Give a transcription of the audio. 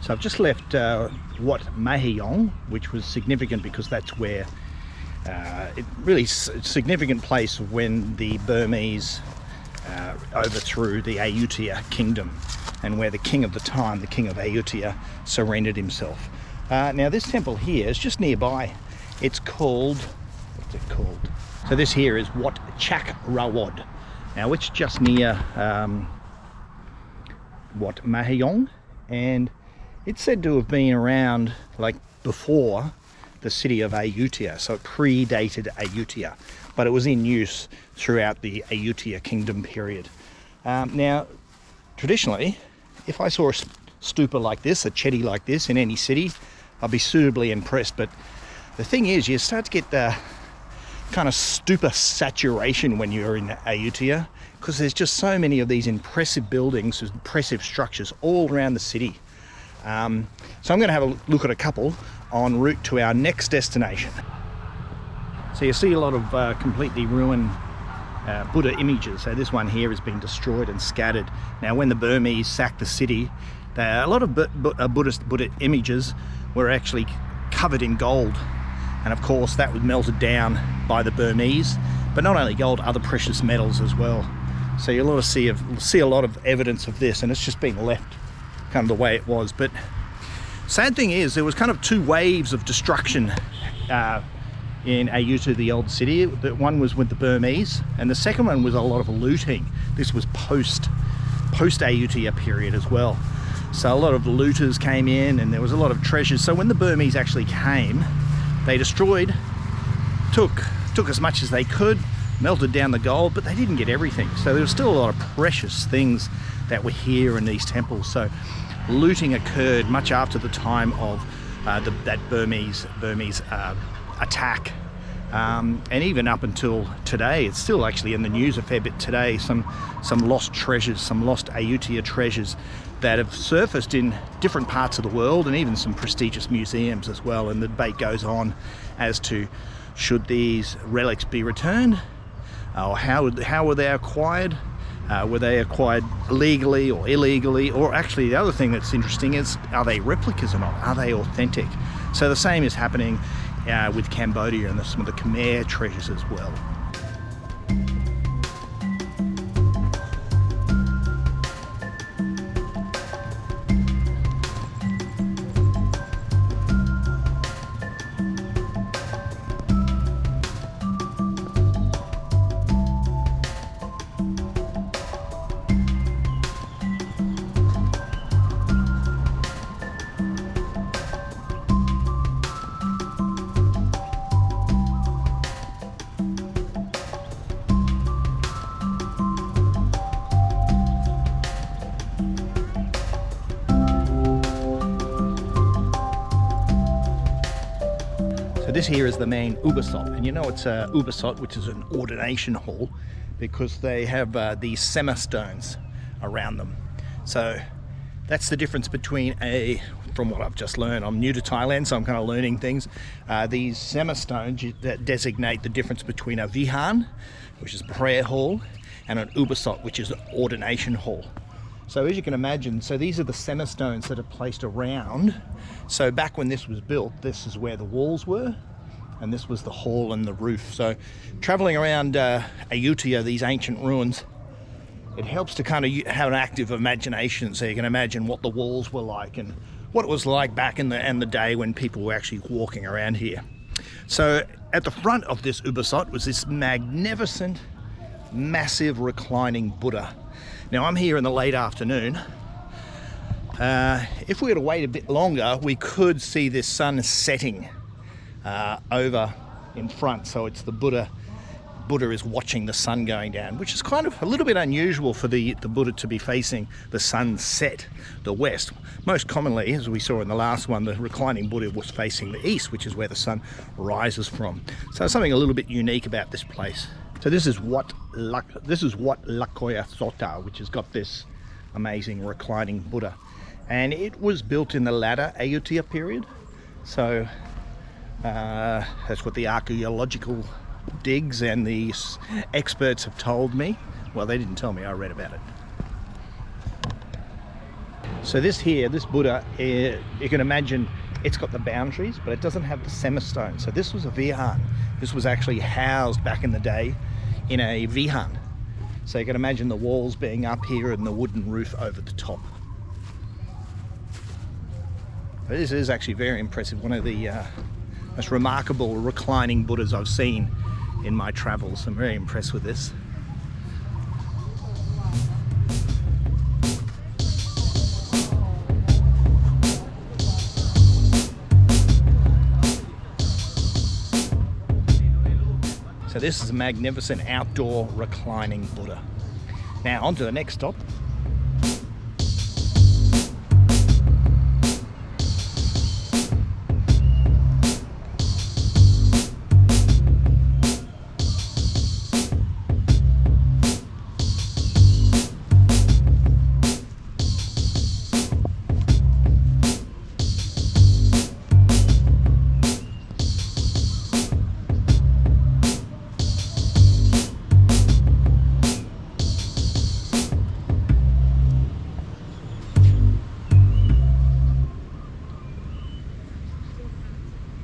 So I've just left Wat Mahayong, which was significant because that's where it really significant place when the Burmese overthrew the Ayutthaya kingdom, and where the king of the time, the king of Ayutthaya, surrendered himself. Now this temple here is just nearby. It's called, what's it called? So this here is Wat Lokayasutha, now which is just near Wat Mahayong, and it's said to have been around like before the city of Ayutthaya, so it predated Ayutthaya, but it was in use throughout the Ayutthaya kingdom period. Now, traditionally, if I saw a stupa like this, a chetty like this in any city, I'd be suitably impressed. But the thing is, you start to get the kind of stupa saturation when you're in Ayutthaya, because there's just so many of these impressive buildings, impressive structures all around the city. So I'm going to have a look at a couple en route to our next destination. So you see a lot of completely ruined Buddha images. So this one here has been destroyed and scattered. Now when the Burmese sacked the city, a lot of Buddhist Buddha images were actually covered in gold, and of course that was melted down by the Burmese, but not only gold, other precious metals as well. So you'll see a lot of evidence of this, and it's just being left kind of the way it was. But sad thing is, there was kind of two waves of destruction in Ayutthaya, the old city. The one was with the Burmese, and the second one was a lot of looting. This was post Ayutthaya period as well. So a lot of looters came in, and there was a lot of treasures. So when the Burmese actually came, they destroyed, took as much as they could, melted down the gold, but they didn't get everything. So there was still a lot of precious things that were here in these temples. So looting occurred much after the time of that Burmese attack, and even up until today. It's still actually in the news a fair bit today. Some lost treasures, some lost Ayutthaya treasures that have surfaced in different parts of the world, and even some prestigious museums as well. And the debate goes on as to should these relics be returned, or how were they acquired? Were they acquired legally or illegally? Or actually, the other thing that's interesting is, are they replicas or not? Are they authentic? So the same is happening with Cambodia and some of the Khmer treasures as well. This here is the main ubosot, and you know it's a ubosot, which is an ordination hall, because they have these semi-stones around them. So that's the difference between from what I've just learned, I'm new to Thailand, so I'm kind of learning things. These semi-stones that designate the difference between a vihara, which is a prayer hall, and an ubosot, which is an ordination hall. So as you can imagine, so these are the semi-stones that are placed around. So back when this was built, this is where the walls were, and this was the hall and the roof. So traveling around Ayutthaya, these ancient ruins, it helps to kind of have an active imagination, so you can imagine what the walls were like and what it was like back in the day when people were actually walking around here. So at the front of this ubosot was this magnificent, massive reclining Buddha. Now I'm here in the late afternoon. If we were to wait a bit longer, we could see this sun setting over in front. So it's the Buddha is watching the sun going down, which is kind of a little bit unusual for the Buddha to be facing the sunset, the west. Most commonly, as we saw in the last one, the reclining Buddha was facing the east, which is where the sun rises from. So something a little bit unique about this place. So this is Wat Lokkaya Sutha, which has got this amazing reclining Buddha, and it was built in the latter Ayutthaya period. So that's what the archaeological digs and the experts have told me. Well, they didn't tell me, I read about it. So this Buddha, you can imagine it's got the boundaries, but it doesn't have the semistone. So this was a vihara. This was actually housed back in the day in a vihara. So you can imagine the walls being up here and the wooden roof over the top. But this is actually very impressive. One of the most remarkable reclining Buddhas I've seen in my travels. I'm very impressed with this. So this is a magnificent outdoor reclining Buddha. Now on to the next stop,